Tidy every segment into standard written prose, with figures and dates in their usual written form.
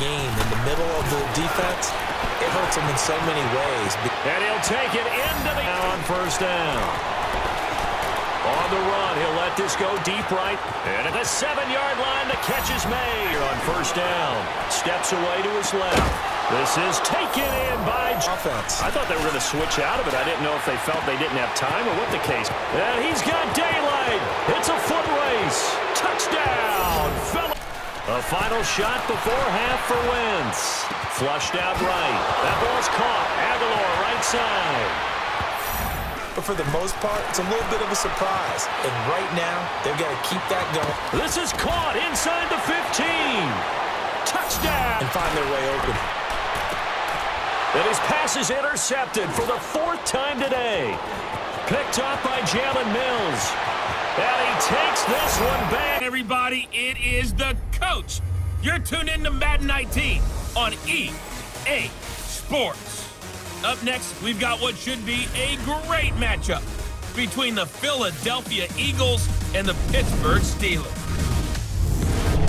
game in the middle of the defense, it hurts him in so many ways. And he'll take it into the on first down. On the run, he'll let this go deep right. And at the 7-yard line, the catch is made on first down. Steps away to his left. This is taken in by offense. I thought they were going to switch out of it. I didn't know if they felt they didn't have time or what the case. And he's got daylight. It's a foot race. Touchdown. A final shot before half for Wentz. Flushed out right. That ball's caught. Aguilar right side. But for the most part, it's a little bit of a surprise. And right now, they've got to keep that going. This is caught inside the 15. Touchdown. And find their way open. And his pass is intercepted for the 4th time today. Picked up by Jalen Mills. And he takes this one back. Everybody, it is the coach. You're tuned in to Madden 19 on EA Sports. Up next, we've got what should be a great matchup between the Philadelphia Eagles and the Pittsburgh Steelers.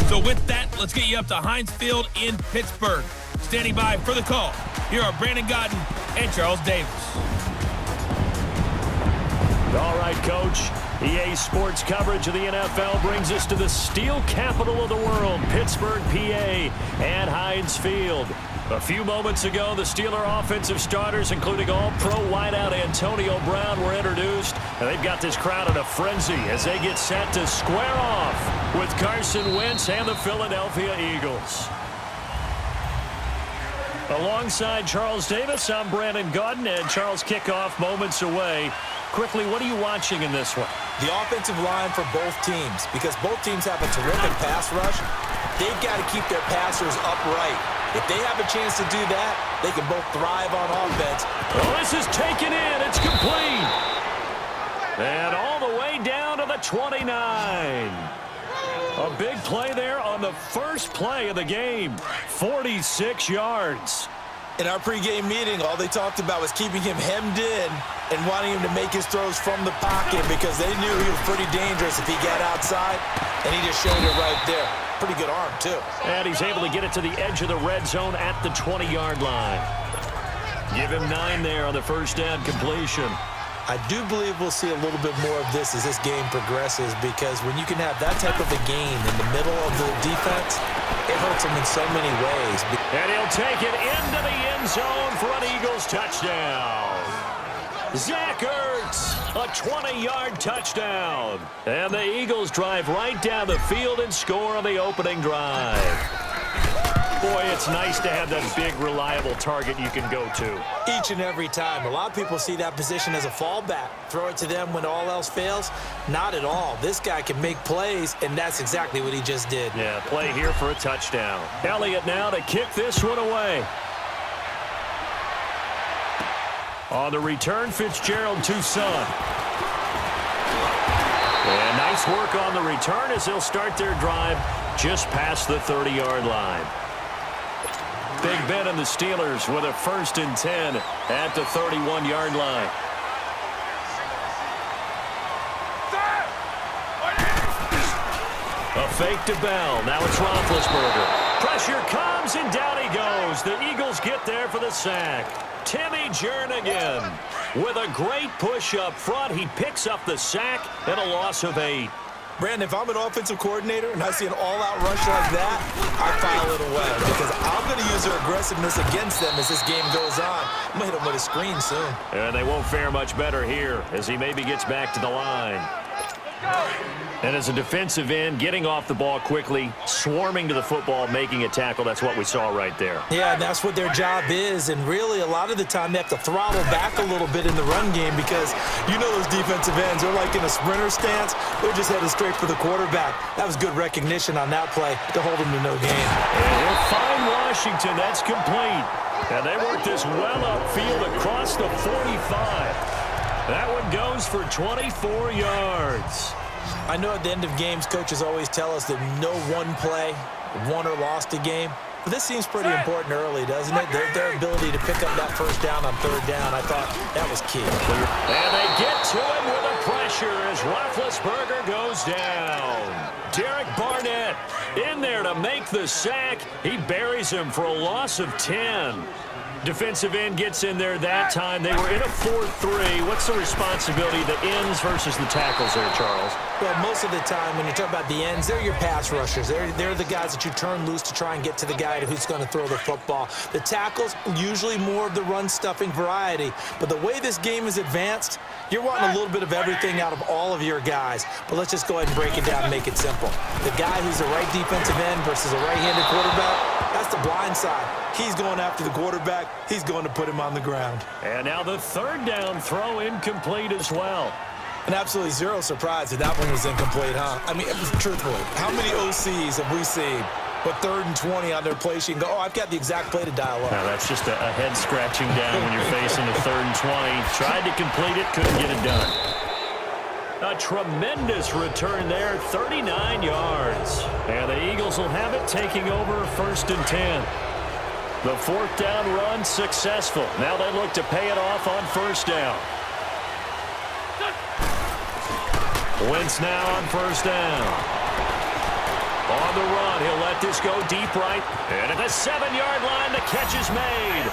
So with that, let's get you up to Heinz Field in Pittsburgh. Standing by for the call, here are Brandon Godden and Charles Davis. All right, Coach. EA Sports coverage of the NFL brings us to the steel capital of the world, Pittsburgh, PA, and Heinz Field. A few moments ago, the Steeler offensive starters, including all-pro wideout Antonio Brown, were introduced, and they've got this crowd in a frenzy as they get set to square off with Carson Wentz and the Philadelphia Eagles. Alongside Charles Davis, I'm Brandon Godden, and Charles, kickoff moments away. Quickly, what are you watching in this one? The offensive line for both teams, because both teams have a terrific pass rush. They've got to keep their passers upright. If they have a chance to do that, they can both thrive on offense. Oh, this is taken in. It's complete. And all the way down to the 29. A big play there on the first play of the game. 46 yards. In our pregame meeting, all they talked about was keeping him hemmed in and wanting him to make his throws from the pocket because they knew he was pretty dangerous if he got outside, and he just showed it right there. Pretty good arm, too. And he's able to get it to the edge of the red zone at the 20-yard line. Give him 9 there on the first down completion. I do believe we'll see a little bit more of this as this game progresses, because when you can have that type of a game in the middle of the defense, it hurts them in so many ways. And he'll take it into the end zone for an Eagles touchdown. Zach Ertz, a 20-yard touchdown. And the Eagles drive right down the field and score on the opening drive. Boy, it's nice to have that big, reliable target you can go to. Each and every time. A lot of people see that position as a fallback. Throw it to them when all else fails. Not at all. This guy can make plays, and that's exactly what he just did. Yeah, play here for a touchdown. Elliott now to kick this one away. On the return, Fitzgerald to Son. And nice work on the return as they'll start their drive just past the 30-yard line. Big Ben and the Steelers with a 1st and 10 at the 31-yard line. A fake to Bell. Now it's Roethlisberger. Pressure comes, and down he goes. The Eagles get there for the sack. Timmy Jernigan with a great push up front. He picks up the sack and a loss of 8. Brandon, if I'm an offensive coordinator and I see an all-out rush like that, I file it away because I'm going to use their aggressiveness against them as this game goes on. I'm going to hit them with a screen soon. And they won't fare much better here as he maybe gets back to the line. And as a defensive end, getting off the ball quickly, swarming to the football, making a tackle, that's what we saw right there. Yeah, and that's what their job is. And really, a lot of the time, they have to throttle back a little bit in the run game because you know those defensive ends, they're like in a sprinter stance. They're just headed straight for the quarterback. That was good recognition on that play to hold him to no gain. And he'll find Washington. That's complete. And they work this well upfield across the 45. That one goes for 24 yards. I know at the end of games, coaches always tell us that no one play won or lost a game. But this seems pretty important early, doesn't it? Their ability to pick up that first down on 3rd down, I thought that was key. And they get to him with a pressure as Roethlisberger goes down. Derek Barnett In there to make the sack. He buries him for a loss of 10. Defensive end gets in there that time. They were in a 4-3. What's the responsibility, the ends versus the tackles there, Charles? Well, most of the time when you talk about the ends, they're your pass rushers. They're the guys that you turn loose to try and get to the guy who's going to throw the football. The tackles, usually more of the run-stuffing variety. But the way this game is advanced, you're wanting a little bit of everything out of all of your guys. But let's just go ahead and break it down and make it simple. The guy who's the right defensive end versus a right-handed quarterback, that's the blind side. He's going after the quarterback. He's going to put him on the ground. And now the third down throw incomplete as well. And absolutely zero surprise that that one was incomplete, huh? I mean, truthfully, how many OCs have we seen with 3rd and 20 on their play sheet and go, oh, I've got the exact play to dial up? Now, that's just a head-scratching down when you're facing a 3rd and 20. Tried to complete it, couldn't get it done. A tremendous return there, 39 yards. And the Eagles will have it, taking over 1st and 10. The 4th down run successful. Now they look to pay it off on 1st down. Wentz now on 1st down. On the run, he'll let this go deep right. And at the 7-yard line, the catch is made.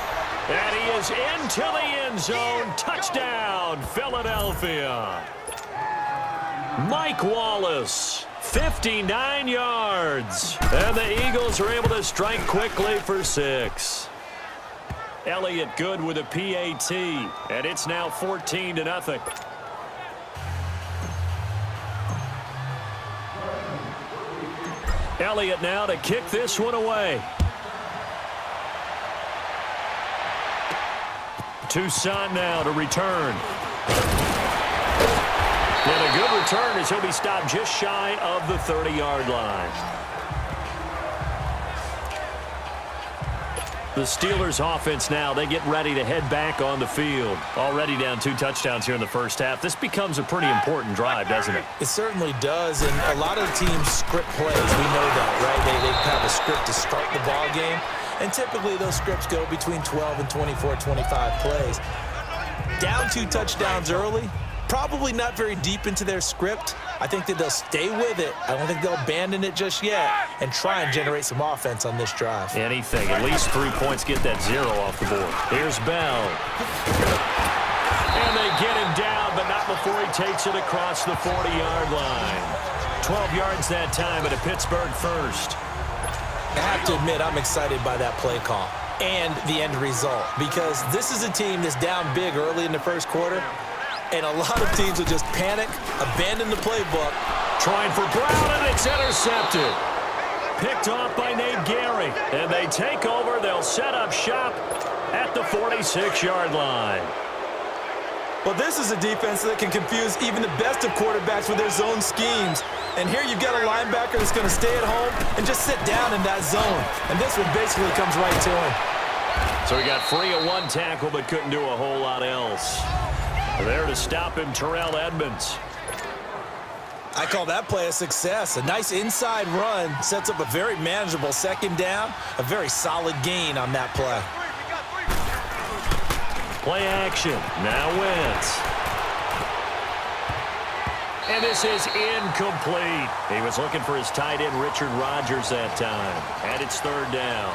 And he is into the end zone. Touchdown, Philadelphia. Mike Wallace, 59 yards. And the Eagles are able to strike quickly for 6. Elliott good with a PAT. And it's now 14-0. Elliott now to kick this one away. Toussaint now to return. And a good return as he'll be stopped just shy of the 30-yard line. The Steelers offense now, they get ready to head back on the field. Already down 2 touchdowns here in the first half. This becomes a pretty important drive, doesn't it? It certainly does, and a lot of teams script plays. We know that, right? They have a script to start the ball game, and typically those scripts go between 12 and 24, 25 plays. Down 2 touchdowns early, probably not very deep into their script. I think that they'll stay with it. I don't think they'll abandon it just yet and try and generate some offense on this drive. Anything. At least 3 points, get that 0 off the board. Here's Bell. And they get him down, but not before he takes it across the 40-yard line. 12 yards that time at a Pittsburgh first. I have to admit, I'm excited by that play call and the end result, because this is a team that's down big early in the first quarter. And a lot of teams will just panic, abandon the playbook. Trying for Brown, and it's intercepted. Picked off by Nate Gary. And they take over. They'll set up shop at the 46-yard line. Well, this is a defense that can confuse even the best of quarterbacks with their zone schemes. And here you've got a linebacker that's going to stay at home and just sit down in that zone. And this one basically comes right to him. So he got free of 1 tackle but couldn't do a whole lot else. There to stop him, Terrell Edmonds. I call that play a success. A nice inside run sets up a very manageable 2nd down. A very solid gain on that play. Play action. Now Wentz. And this is incomplete. He was looking for his tight end, Richard Rodgers, that time. And it's 3rd down.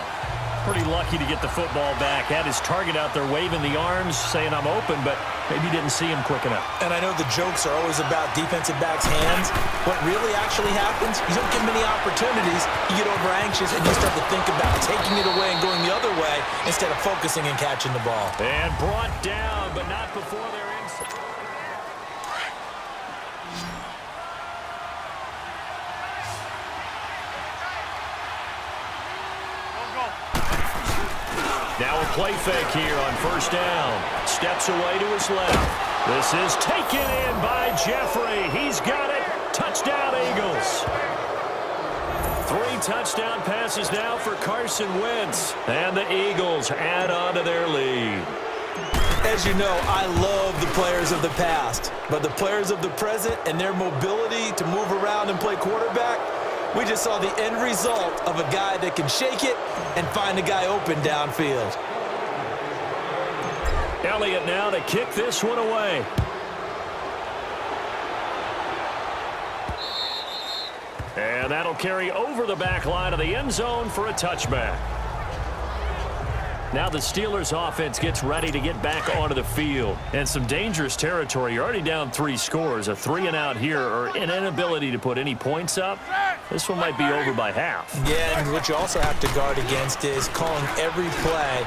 Pretty lucky to get the football back. Had his target out there waving the arms, saying I'm open, but maybe didn't see him quick enough. And I know the jokes are always about defensive backs' hands. What really actually happens, you don't get many opportunities. You get over anxious and you start to think about taking it away and going the other way instead of focusing and catching the ball. And brought down, but not before they're inside. Now a play fake here on 1st down. Steps away to his left. This is taken in by Jeffrey. He's got it. Touchdown, Eagles. 3 touchdown passes now for Carson Wentz. And the Eagles add on to their lead. As you know, I love the players of the past. But the players of the present and their mobility to move around and play quarterback, we just saw the end result of a guy that can shake it and find a guy open downfield. Elliott now to kick this one away. And that'll carry over the back line of the end zone for a touchback. Now the Steelers offense gets ready to get back onto the field. And some dangerous territory. You're already down 3 scores. A 3-and-out here or an inability to put any points up. This one might be over by half. Yeah, and what you also have to guard against is calling every play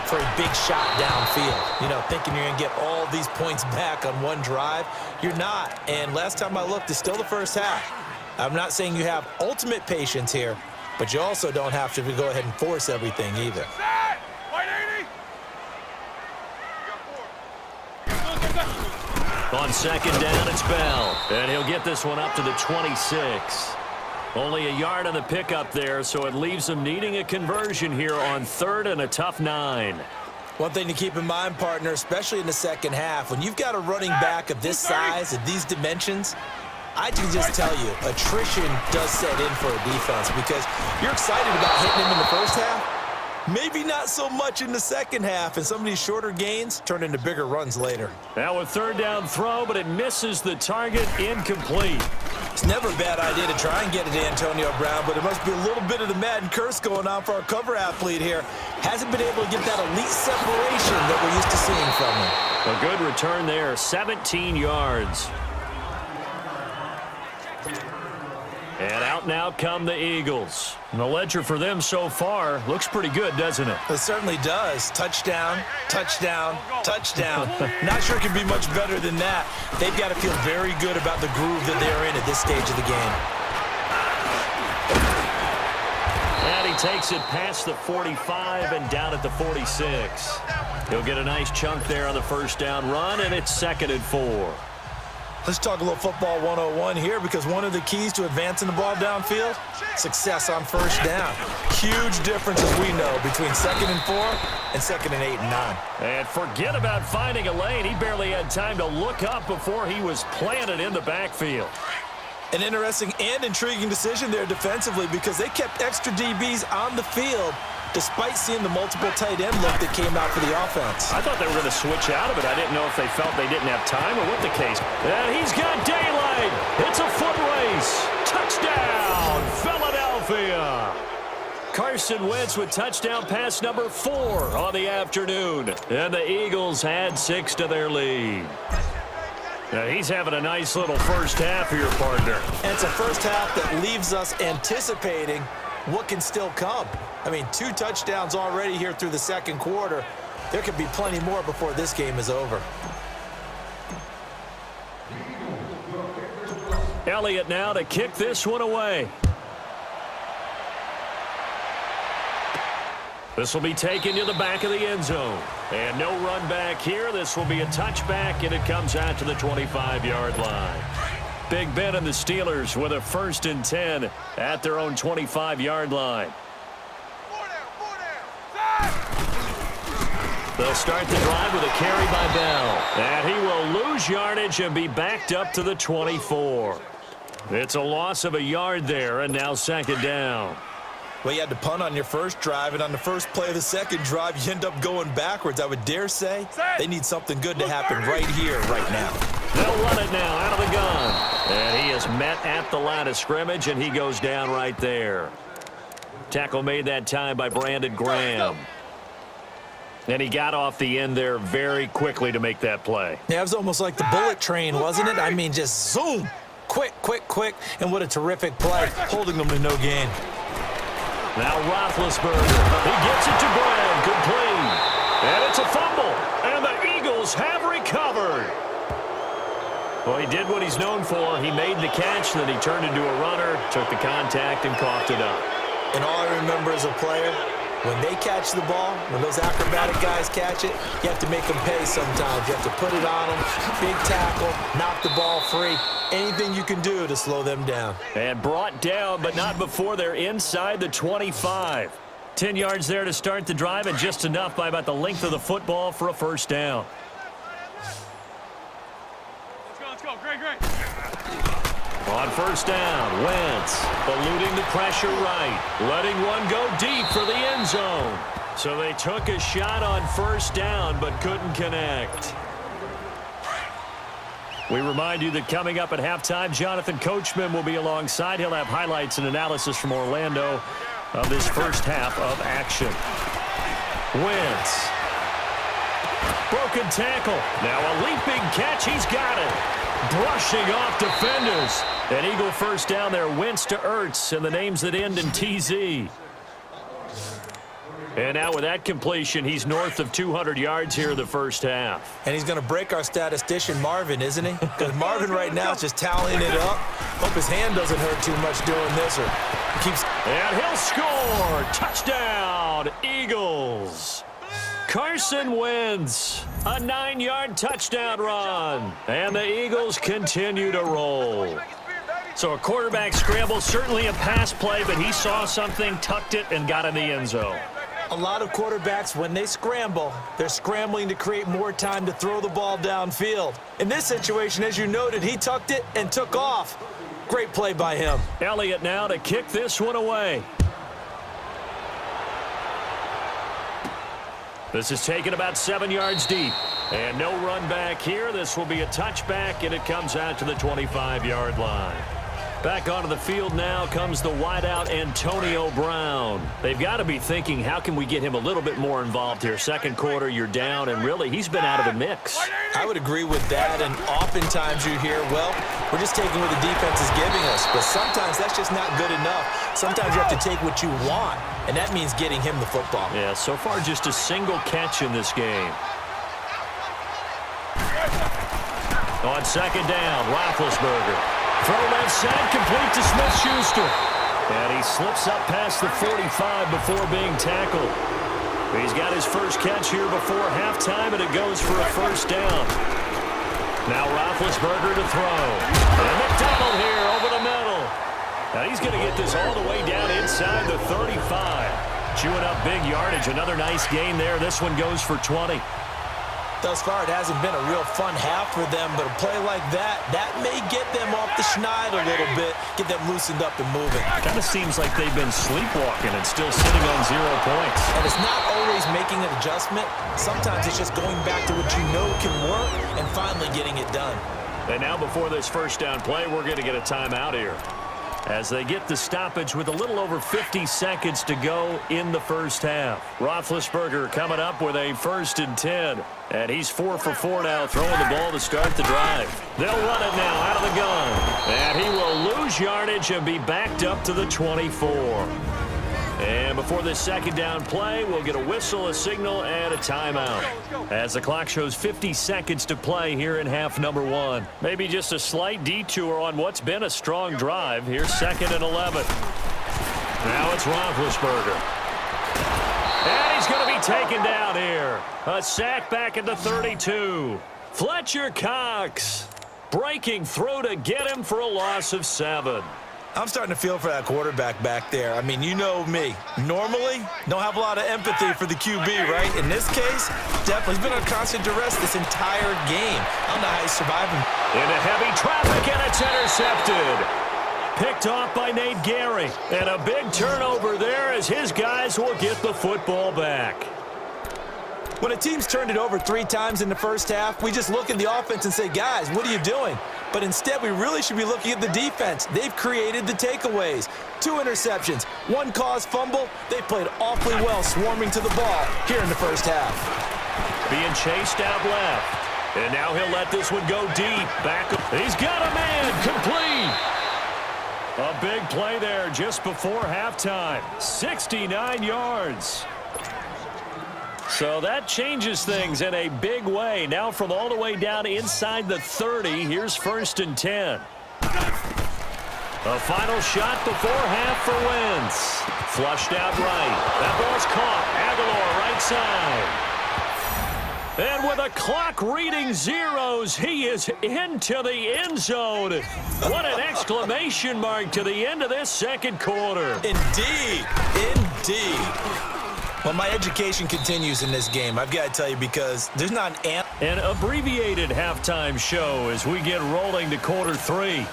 for a big shot downfield. You know, thinking you're going to get all these points back on one drive. You're not. And last time I looked, it's still the first half. I'm not saying you have ultimate patience here, but you also don't have to go ahead and force everything either. On second down, it's Bell. And he'll get this one up to the 26. Only a yard on the pickup there, so it leaves him needing a conversion here on 3rd and a tough 9. One thing to keep in mind, partner, especially in the second half, when you've got a running back of this size and these dimensions, I can just tell you, attrition does set in for a defense because you're excited about hitting him in the first half. Maybe not so much in the second half, and some of these shorter gains turn into bigger runs later. Now a 3rd down throw, but it misses the target, incomplete. It's never a bad idea to try and get it to Antonio Brown, but it must be a little bit of the Madden curse going on for our cover athlete here. Hasn't been able to get that elite separation that we're used to seeing from him. A good return there, 17 yards. And out now come the Eagles. And the ledger for them so far looks pretty good, doesn't it? It certainly does. Touchdown, touchdown, touchdown. Not sure it can be much better than that. They've got to feel very good about the groove that they're in at this stage of the game. And he takes it past the 45 and down at the 46. He'll get a nice chunk there on the first down run, and it's 2nd and 4. Let's talk a little football 101 here because one of the keys to advancing the ball downfield, success on first down. Huge difference, as we know, between 2nd and 4 and 2nd and 8 and 9. And forget about finding a lane. He barely had time to look up before he was planted in the backfield. An interesting and intriguing decision there defensively because they kept extra DBs on the field despite seeing the multiple tight end look that came out for the offense. I thought they were going to switch out of it. I didn't know if they felt they didn't have time or what the case. And he's got daylight. It's a foot race. Touchdown, Philadelphia. Carson Wentz with touchdown pass number 4 on the afternoon. And the Eagles had 6 to their lead. Now he's having a nice little first half here, partner. And it's a first half that leaves us anticipating what can still come. I mean, 2 touchdowns already here through the second quarter. There could be plenty more before this game is over. Elliott now to kick this one away. This will be taken to the back of the end zone. And no run back here. This will be a touchback, and it comes out to the 25-yard line. Big Ben and the Steelers with a 1st and 10 at their own 25-yard line. They'll start the drive with a carry by Bell. And he will lose yardage and be backed up to the 24. It's a loss of a yard there, and now 2nd down. Well, you had to punt on your first drive, and on the first play of the second drive, you end up going backwards. I would dare say they need something good to happen right here, right now. They'll run it now out of the gun. And he is met at the line of scrimmage, and he goes down right there. Tackle made that time by Brandon Graham. And he got off the end there very quickly to make that play. Yeah, it was almost like the bullet train, wasn't it? I mean, just zoom. Quick, quick, quick. And what a terrific play, holding them to no gain. Now Roethlisberger. He gets it to Graham. Complete. And it's a fumble. And the Eagles have recovered. Well, he did what he's known for. He made the catch, then he turned into a runner, took the contact, and coughed it up. And all I remember as a player, when they catch the ball, when those acrobatic guys catch it, you have to make them pay sometimes. You have to put it on them, big tackle, knock the ball free. Anything you can do to slow them down. And brought down, but not before they're inside the 25. 10 yards there to start the drive, and just enough by about the length of the football for a first down. Let's go, great. On first down, Wentz eluding the pressure right, letting one go deep for the end zone. So they took a shot on first down, but couldn't connect. We remind you that coming up at halftime, Jonathan Coachman will be alongside. He'll have highlights and analysis from Orlando of this first half of action. Wentz. Broken tackle. Now a leaping catch. He's got it. Brushing off defenders. An Eagle first down there. Wentz to Ertz, and the names that end in TZ. And now with that completion, he's north of 200 yards here in the first half. And he's going to break our statistician, Marvin, isn't he? Because Marvin right now is just tallying it up. Hope his hand doesn't hurt too much doing this, or he keeps... And he'll score! Touchdown, Eagles! Carson Wentz, a 9-yard touchdown run. And the Eagles continue to roll. So a quarterback scramble, certainly a pass play, but he saw something, tucked it, and got in the end zone. A lot of quarterbacks, when they scramble, they're scrambling to create more time to throw the ball downfield. In this situation, as you noted, he tucked it and took off. Great play by him. Elliott now to kick this one away. This is taken about 7 yards deep. And no run back here. This will be a touchback, and it comes out to the 25-yard line. Back onto the field now comes the wideout Antonio Brown. They've got to be thinking, how can we get him a little bit more involved here? Second quarter, you're down, and really, he's been out of the mix. I would agree with that, and oftentimes you hear, well, we're just taking what the defense is giving us. But sometimes that's just not good enough. Sometimes you have to take what you want, and that means getting him the football. Yeah, so far just a single catch in this game. On second down, Roethlisberger. Throw left side, complete to Smith-Schuster. And he slips up past the 45 before being tackled. He's got his first catch here before halftime, and it goes for a first down. Now Roethlisberger to throw. And McDonald here over the middle. Now he's going to get this all the way down inside the 35. Chewing up big yardage. Another nice gain there. This one goes for 20. Thus far, it hasn't been a real fun half for them, but a play like that may get them off the schneid a little bit, get them loosened up and moving. Kind of seems like they've been sleepwalking and still sitting on 0 points. And it's not always making an adjustment. Sometimes it's just going back to what you know can work and finally getting it done. And now before this first down play, we're going to get a timeout here, as they get the stoppage with a little over 50 seconds to go in the first half. Roethlisberger coming up with a 1st and 10. And he's 4 for 4 now, throwing the ball to start the drive. They'll run it now out of the gun. And he will lose yardage and be backed up to the 24. And before this second down play, we'll get a whistle, a signal, and a timeout, as the clock shows 50 seconds to play here in half number 1. Maybe just a slight detour on what's been a strong drive. Here's 2nd and 11. Now it's Roethlisberger. And he's going to be taken down here. A sack back at the 32. Fletcher Cox breaking through to get him for a loss of 7. I'm starting to feel for that quarterback back there. I mean, you know me. Normally, don't have a lot of empathy for the QB, right? In this case, definitely. He's been under constant duress this entire game. I don't know how he's surviving. Into heavy traffic, and it's intercepted. Picked off by Nate Gary. And a big turnover there as his guys will get the football back. When a team's turned it over 3 times in the first half, we just look at the offense and say, guys, what are you doing? But instead, we really should be looking at the defense. They've created the takeaways. 2 interceptions, 1 caused fumble. They played awfully well swarming to the ball here in the first half. Being chased out left. And now he'll let this one go deep. Back. He's got a man. Complete. A big play there just before halftime. 69 yards. So that changes things in a big way. Now from all the way down inside the 30, here's 1st and 10. A final shot before half for Wentz. Flushed out right. That ball's caught. Aguilar right side. And with a clock reading zeros, he is into the end zone. What an exclamation mark to the end of this second quarter. Indeed. Indeed. Well, my education continues in this game, I've got to tell you, because there's not an abbreviated halftime show as we get rolling to quarter 3.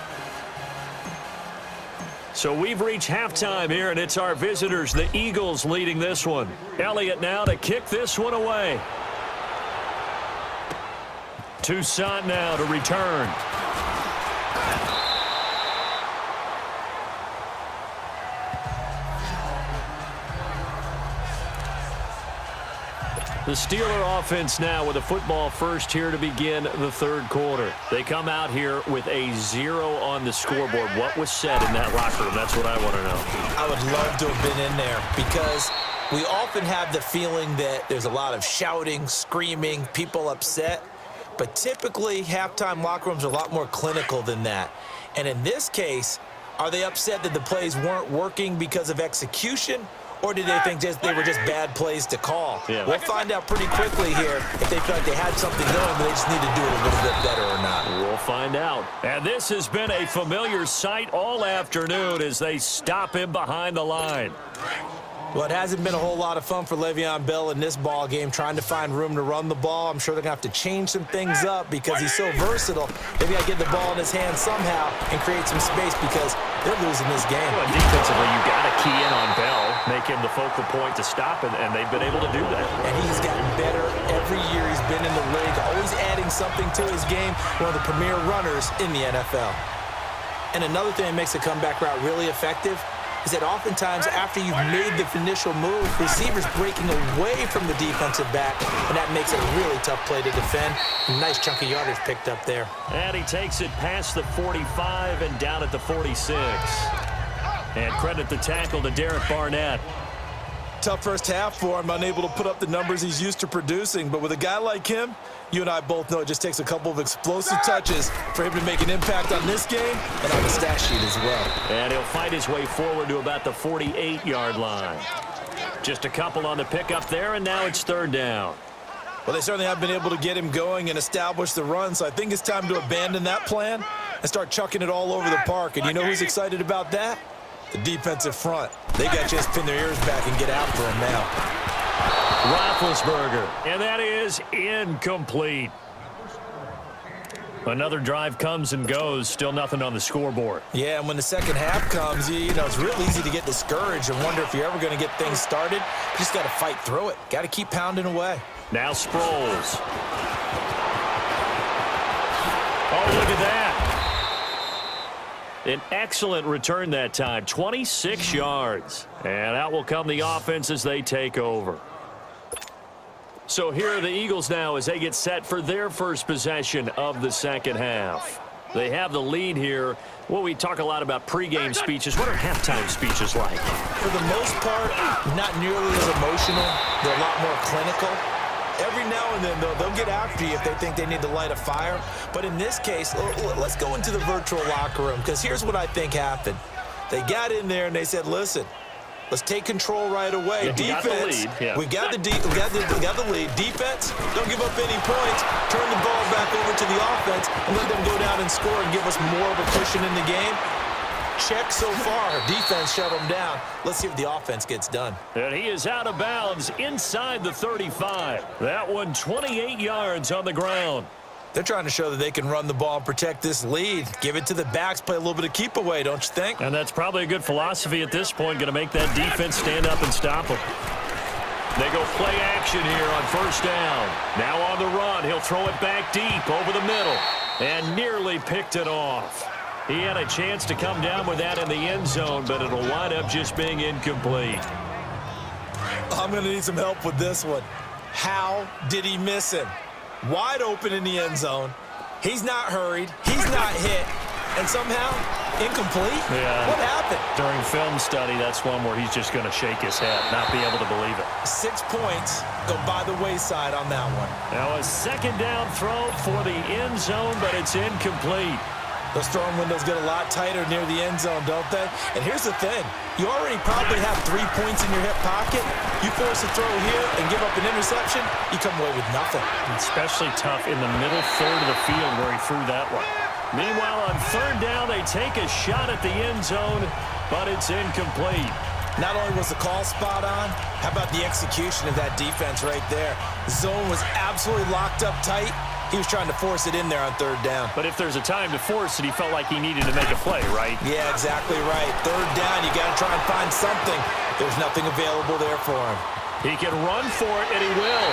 So we've reached halftime here, and it's our visitors, the Eagles, leading this one. Elliott now to kick this one away. Toussaint now to return. The Steeler offense now with a football first here to begin the third quarter. They come out here with a 0 on the scoreboard. What was said in that locker room? That's what I want to know. I would love to have been in there because we often have the feeling that there's a lot of shouting, screaming, people upset. But typically, halftime locker rooms are a lot more clinical than that. And in this case, are they upset that the plays weren't working because of execution? Or did they think they were just bad plays to call? Yeah. We'll find out pretty quickly here if they feel like they had something going, but they just need to do it a little bit better or not. We'll find out. And this has been a familiar sight all afternoon as they stop him behind the line. Well, it hasn't been a whole lot of fun for Le'Veon Bell in this ball game, trying to find room to run the ball. I'm sure they're going to have to change some things up because he's so versatile. They've got to get the ball in his hands somehow and create some space because they're losing this game. Well, defensively, you got to key in on Bell, make him the focal point to stop, and they've been able to do that. And he's gotten better every year he's been in the league, always adding something to his game, one of the premier runners in the NFL. And another thing that makes the comeback route really effective is that oftentimes after you've made the initial move, receivers breaking away from the defensive back, and that makes it a really tough play to defend. A nice chunk of yardage picked up there. And he takes it past the 45 and down at the 46. And credit the tackle to Derek Barnett. Tough first half for him, unable to put up the numbers he's used to producing. But with a guy like him, you and I both know it just takes a couple of explosive touches for him to make an impact on this game and on the stat sheet as well. And he'll fight his way forward to about the 48-yard line. Just a couple on the pickup there, and now it's third down. Well, they certainly have been able to get him going and establish the run, so I think it's time to abandon that plan and start chucking it all over the park. And you know who's excited about that? The defensive front. They got to just pin their ears back and get after him now. Roethlisberger, and that is incomplete. Another drive comes and goes, still nothing on the scoreboard. Yeah, and when the second half comes, you know, it's real easy to get discouraged and wonder if you're ever going to get things started. You just got to fight through it. Got to keep pounding away. Now Sproles. Oh, look at that. An excellent return that time, 26 yards. And out will come the offense as they take over. So here are the Eagles now as they get set for their first possession of the second half. They have the lead here. Well, we talk a lot about pregame speeches. What are halftime speeches like? For the most part, not nearly as emotional. They're a lot more clinical. Every now and then, though, they'll get after you if they think they need to light a fire. But in this case, let's go into the virtual locker room, because here's what I think happened. They got in there and they said, listen, let's take control right away. Yeah, Defense, we got the lead. Defense, don't give up any points. Turn the ball back over to the offense and let them go down and score and give us more of a cushion in the game. Check so far. Defense shut them down. Let's see if the offense gets done. And he is out of bounds inside the 35. That one 28 yards on the ground. They're trying to show that they can run the ball and protect this lead. Give it to the backs, play a little bit of keep away, don't you think? And that's probably a good philosophy at this point, going to make that defense stand up and stop them. They go play action here on first down. Now on the run, he'll throw it back deep over the middle and nearly picked it off. He had a chance to come down with that in the end zone, but it'll wind up just being incomplete. I'm going to need some help with this one. How did he miss him? Wide open in the end zone. He's not hurried. He's not hit. And somehow, incomplete? Yeah. What happened? During film study, that's one where he's just going to shake his head, not be able to believe it. 6 points go by the wayside on that one. Now a second down throw for the end zone, but it's incomplete. Those throwing windows get a lot tighter near the end zone, don't they? And here's the thing. You already probably have 3 points in your hip pocket. You force a throw here and give up an interception, you come away with nothing. Especially tough in the middle third of the field where he threw that one. Meanwhile, on third down, they take a shot at the end zone, but it's incomplete. Not only was the call spot on, how about the execution of that defense right there? The zone was absolutely locked up tight. He was trying to force it in there on third down. But if there's a time to force it, he felt like he needed to make a play, right? Yeah, exactly right. Third down, you got to try and find something. There's nothing available there for him. He can run for it, and he will.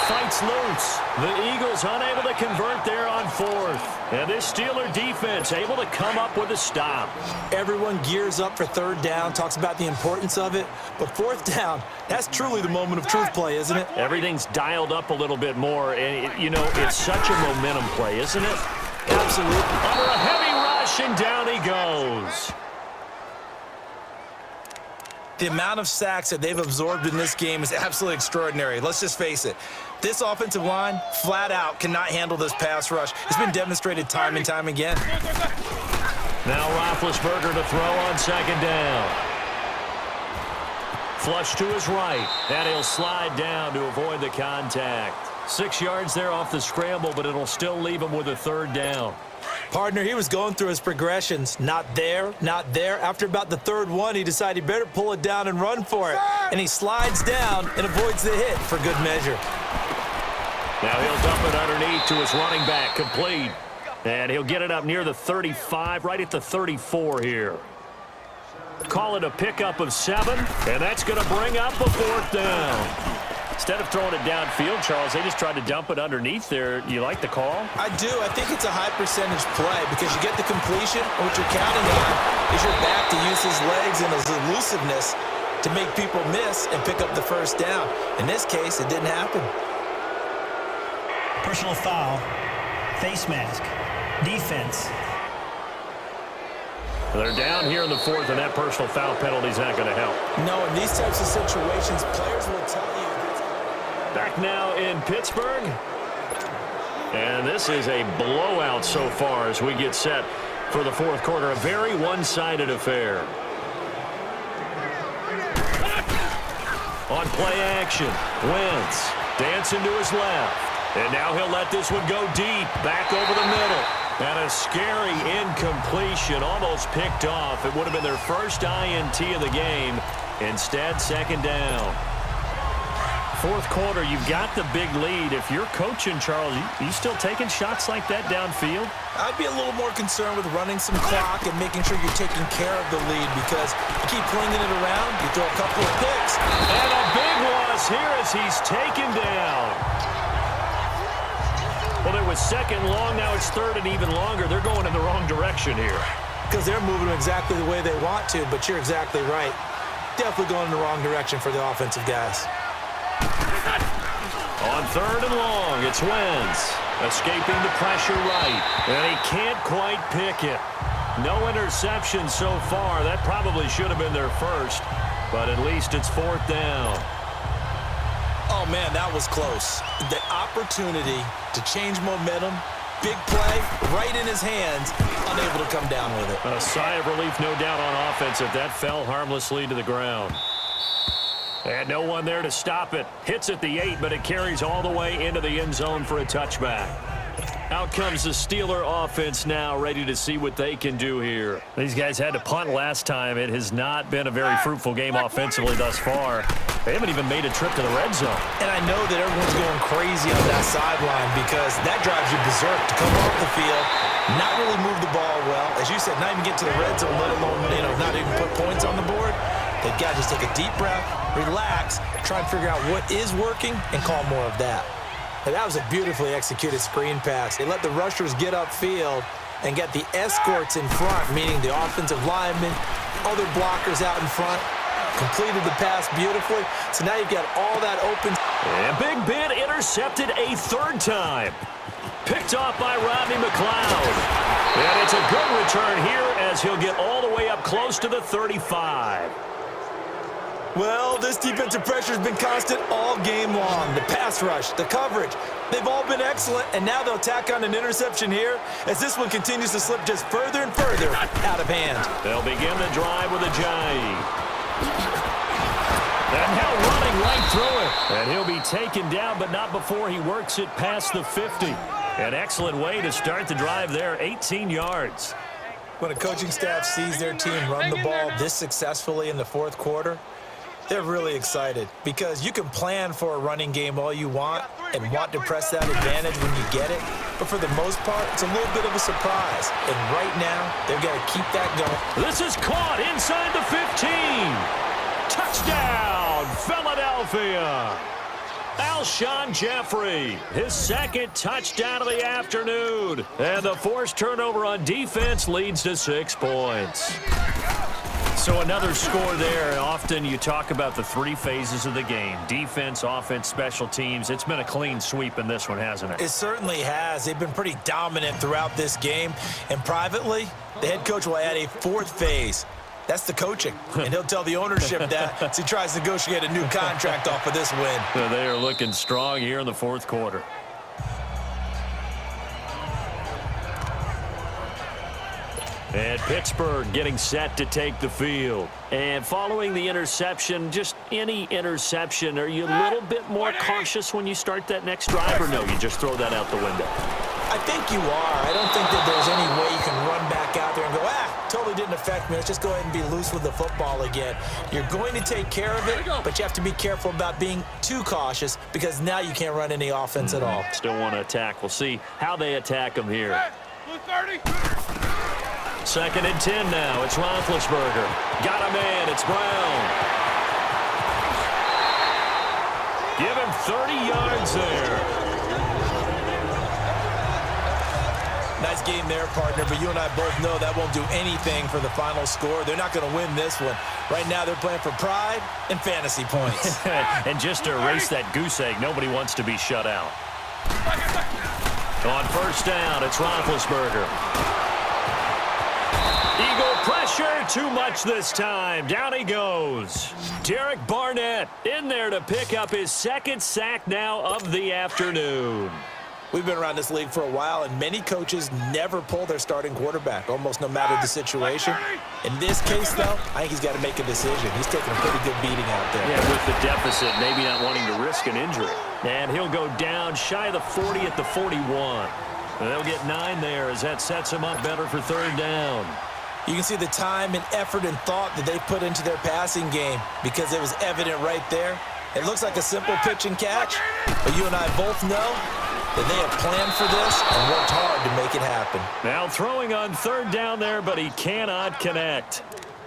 fights loose. The Eagles unable to convert there on fourth. And this Steeler defense able to come up with a stop. Everyone gears up for third down, talks about the importance of it. But fourth down, that's truly the moment of truth play, isn't it? Everything's dialed up a little bit more. And, it's such a momentum play, isn't it? Absolutely. Under a heavy rush, and down he goes. The amount of sacks that they've absorbed in this game is absolutely extraordinary. Let's just face it. This offensive line, flat out, cannot handle this pass rush. It's been demonstrated time and time again. Now Roethlisberger to throw on second down. Flush to his right, and he'll slide down to avoid the contact. 6 yards there off the scramble, but it'll still leave him with a third down. Partner, he was going through his progressions. Not there, not there. After about the third one, he decided he better pull it down and run for it. And he slides down and avoids the hit for good measure. Now he'll dump it underneath to his running back, complete. And he'll get it up near the 35, right at the 34 here. Call it a pickup of 7, and that's going to bring up a fourth down. Instead of throwing it downfield, Charles, they just tried to dump it underneath there. You like the call? I do. I think it's a high percentage play because you get the completion, and what you're counting on is your back to use his legs and his elusiveness to make people miss and pick up the first down. In this case, it didn't happen. Personal foul, face mask, defense. They're down here in the fourth, and that personal foul penalty is not going to help. No, in these types of situations, players will tell you. Back now in Pittsburgh. And this is a blowout so far as we get set for the fourth quarter. A very one-sided affair. On play action, Wentz dancing to his left. And now he'll let this one go deep, back over the middle. And a scary incompletion, almost picked off. It would have been their first INT of the game. Instead, second down. Fourth quarter, you've got the big lead. If you're coaching, Charles, you still taking shots like that downfield? I'd be a little more concerned with running some clock and making sure you're taking care of the lead because you keep flinging it around, you throw a couple of picks. And a big loss here as he's taken down. Well, it was second long, now it's third and even longer. They're going in the wrong direction here. Because they're moving exactly the way they want to, but you're exactly right. Definitely going in the wrong direction for the offensive guys. On third and long, it's Wentz. Escaping the pressure right. And he can't quite pick it. No interception so far. That probably should have been their first. But at least it's fourth down. Oh, man, that was close. The opportunity to change momentum, big play, right in his hands, unable to come down with it. A sigh of relief, no doubt, on offense if that fell harmlessly to the ground. And no one there to stop it. Hits at the 8, but it carries all the way into the end zone for a touchback. Out comes the Steeler offense now, ready to see what they can do here. These guys had to punt last time. It has not been a very fruitful game offensively thus far. They haven't even made a trip to the red zone. And I know that everyone's going crazy on that sideline because that drives you berserk to come off the field, not really move the ball well. As you said, not even get to the red zone, let alone, not even put points on the board. They've got to just take a deep breath, relax, try and figure out what is working, and call more of that. And that was a beautifully executed screen pass. They let the rushers get upfield and get the escorts in front, meaning the offensive linemen, other blockers out in front, completed the pass beautifully. So now you've got all that open. And Big Ben intercepted a third time. Picked off by Rodney McLeod. And it's a good return here as he'll get all the way up close to the 35. Well, this defensive pressure has been constant all game long. The pass rush, the coverage, they've all been excellent, and now they'll tack on an interception here as this one continues to slip just further and further out of hand. They'll begin the drive with a Ajayi. And now running right through it. And he'll be taken down, but not before he works it past the 50. An excellent way to start the drive there, 18 yards. When a coaching staff sees their team run the ball this successfully in the fourth quarter, they're really excited because you can plan for a running game all you want and want to press that advantage when you get it. But for the most part, it's a little bit of a surprise. And right now, they've got to keep that going. This is caught inside the 15. Touchdown, Philadelphia. Alshon Jeffrey, his second touchdown of the afternoon. And the forced turnover on defense leads to 6 points. So another score there. Often you talk about the 3 phases of the game: defense, offense, special teams. It's been a clean sweep in this one, hasn't it? It certainly has. They've been pretty dominant throughout this game. And privately, the head coach will add a 4th phase. That's the coaching. And he'll tell the ownership that as he tries to negotiate a new contract off of this win. So they are looking strong here in the 4th quarter. And Pittsburgh getting set to take the field. And following the interception, just any interception, are you a little bit more cautious when you start that next drive, or no, you just throw that out the window? I think you are. I don't think that there's any way you can run back out there and go, totally didn't affect me. Let's just go ahead and be loose with the football again. You're going to take care of it, but you have to be careful about being too cautious because now you can't run any offense at all. Still want to attack. We'll see how they attack them here. 2nd and 10 now. It's Roethlisberger. Got a man. It's Brown. Give him 30 yards there. Nice game there, partner, but you and I both know that won't do anything for the final score. They're not going to win this one. Right now they're playing for pride and fantasy points. And just to erase that goose egg, nobody wants to be shut out. On 1st down, it's Roethlisberger. Eagle pressure, too much this time. Down he goes. Derek Barnett in there to pick up his 2nd sack now of the afternoon. We've been around this league for a while, and many coaches never pull their starting quarterback, almost no matter the situation. In this case, though, I think he's got to make a decision. He's taking a pretty good beating out there. Yeah, with the deficit, maybe not wanting to risk an injury. And he'll go down shy of the 40 at the 41. They'll get 9 there as that sets him up better for 3rd down. You can see the time and effort and thought that they put into their passing game because it was evident right there. It looks like a simple pitch and catch, but you and I both know that they have planned for this and worked hard to make it happen. Now throwing on 3rd down there, but he cannot connect.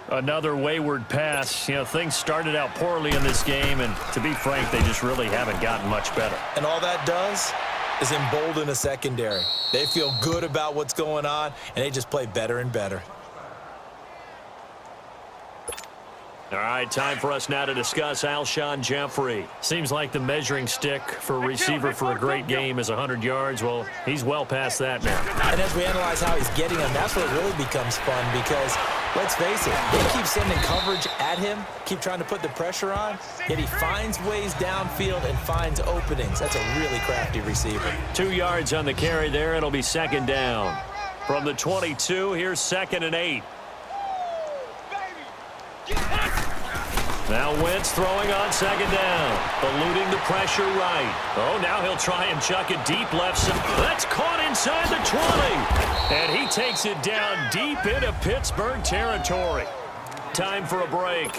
Another wayward pass. You know, things started out poorly in this game, and to be frank, they just really haven't gotten much better. And all that does is embolden a secondary. They feel good about what's going on, and they just play better and better. All right, time for us now to discuss Alshon Jeffrey. Seems like the measuring stick for a receiver for a great game is 100 yards. Well, he's well past that now. And as we analyze how he's getting them, that's where it really becomes fun because, let's face it, they keep sending coverage at him, keep trying to put the pressure on, yet he finds ways downfield and finds openings. That's a really crafty receiver. 2 yards on the carry there. It'll be 2nd down. From the 22, here's 2nd and 8. Now Wentz throwing on 2nd down, eluding the pressure right. Oh, now he'll try and chuck it deep left side. That's caught inside the 20. And he takes it down deep into Pittsburgh territory. Time for a break.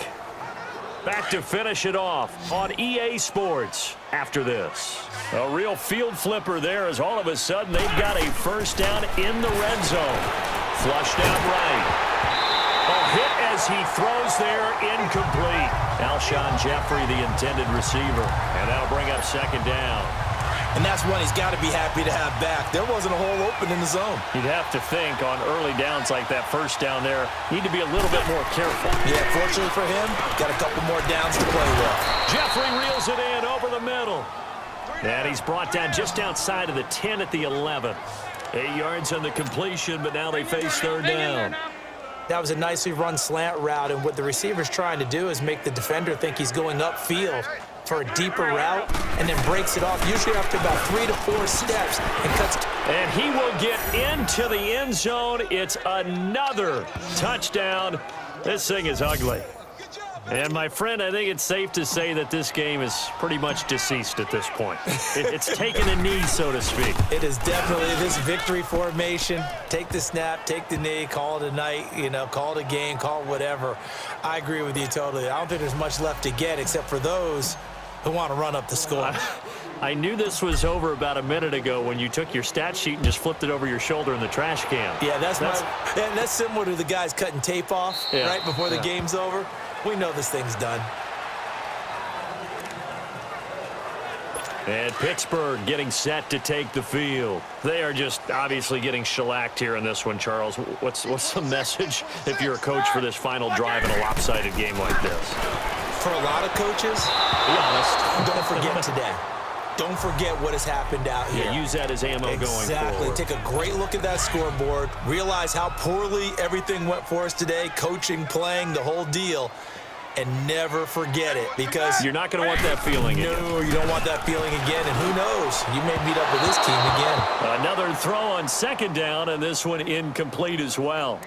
Back to finish it off on EA Sports after this. A real field flipper there as all of a sudden they've got a 1st down in the red zone. Flushed out right. A hit as he throws there, incomplete. Alshon Jeffrey, the intended receiver. And that'll bring up 2nd down. And that's one he's got to be happy to have back. There wasn't a hole open in the zone. You'd have to think on early downs like that 1st down there, need to be a little bit more careful. Yeah, fortunately for him, got a couple more downs to play with. Jeffrey reels it in over the middle. And he's brought down just outside of the 10 at the 11. 8 yards on the completion, but now they face 3rd down. That was a nicely run slant route, and what the receiver's trying to do is make the defender think he's going upfield for a deeper route and then breaks it off, usually after about 3 to 4 steps, and cuts. And he will get into the end zone. It's another touchdown. This thing is ugly. And, my friend, I think it's safe to say that this game is pretty much deceased at this point. It's taken a knee, so to speak. It is definitely this victory formation. Take the snap, take the knee, call it a night, you know, call it a game, call it whatever. I agree with you totally. I don't think there's much left to get except for those who want to run up the score. I knew this was over about a minute ago when you took your stat sheet and just flipped it over your shoulder in the trash can. Yeah, that's similar to the guys cutting tape off right before the game's over. We know this thing's done. And Pittsburgh getting set to take the field. They are just obviously getting shellacked here in this one, Charles. What's the message if you're a coach for this final drive in a lopsided game like this? For a lot of coaches, be honest, don't forget today. Don't forget what has happened out here. Yeah, use that as ammo going forward. Exactly. Take a great look at that scoreboard. Realize how poorly everything went for us today. Coaching, playing, the whole deal. And never forget it, because you're not going to want that feeling again. No, you don't want that feeling again. And who knows? You may meet up with this team again. Another throw on second down, and this one incomplete as well.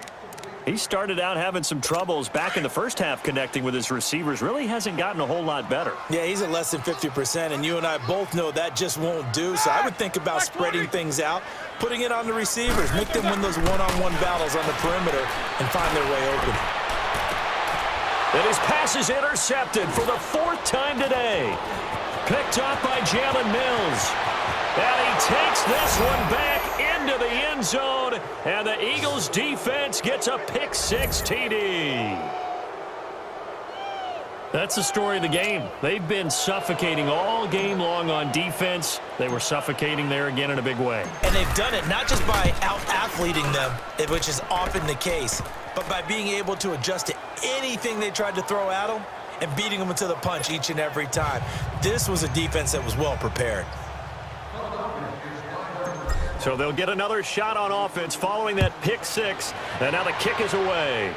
He started out having some troubles back in the first half connecting with his receivers. Really hasn't gotten a whole lot better. Yeah, he's at less than 50%, and you and I both know that just won't do. So I would think about spreading things out, putting it on the receivers, make them win those one-on-one battles on the perimeter and find their way open. And his pass is intercepted for the 4th time today. Picked up by Jalen Mills. And he takes this one back into the end zone. And the Eagles defense gets a pick-6 TD. That's the story of the game. They've been suffocating all game long on defense. They were suffocating there again in a big way. And they've done it not just by out-athleting them, which is often the case, but by being able to adjust to anything they tried to throw at them and beating them into the punch each and every time. This was a defense that was well prepared. So they'll get another shot on offense following that pick-6, and now the kick is away.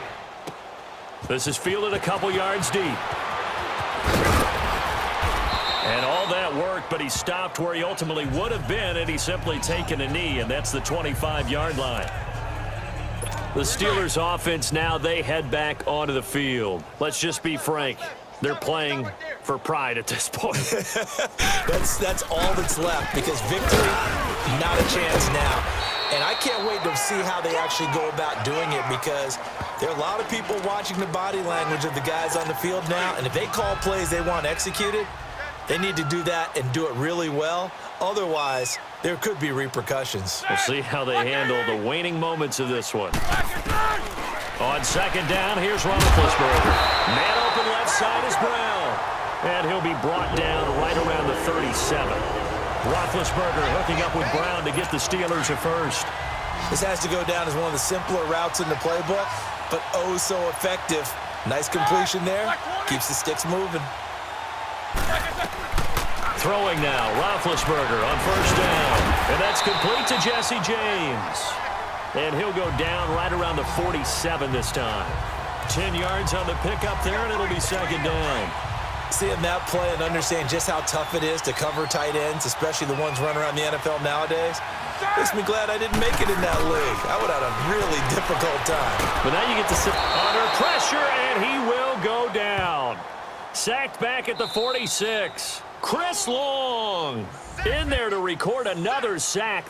This is fielded a couple yards deep. And all that worked, but he stopped where he ultimately would have been had he simply taken a knee, and that's the 25-yard line. The Steelers' offense now, they head back onto the field. Let's just be frank. They're playing for pride at this point. That's all that's left, because victory, not a chance now. And I can't wait to see how they actually go about doing it, because there are a lot of people watching the body language of the guys on the field now, and if they call plays they want executed, they need to do that and do it really well. Otherwise, there could be repercussions. We'll see how they handle the waning moments of this one. On second down, here's Roethlisberger. Man open left side is Brown. And he'll be brought down right around the 37. Roethlisberger hooking up with Brown to get the Steelers at first. This has to go down as one of the simpler routes in the playbook, but oh so effective. Nice completion there. Keeps the sticks moving. Throwing now, Roethlisberger on first down. And that's complete to Jesse James. And he'll go down right around the 47 this time. 10 yards on the pickup there, and it'll be second down. Seeing that play and understand just how tough it is to cover tight ends, especially the ones running around the NFL nowadays, makes me glad I didn't make it in that league. I would have had a really difficult time. But now you get to sit under pressure, and he will go down. Sacked back at the 46. Chris Long in there to record another sack.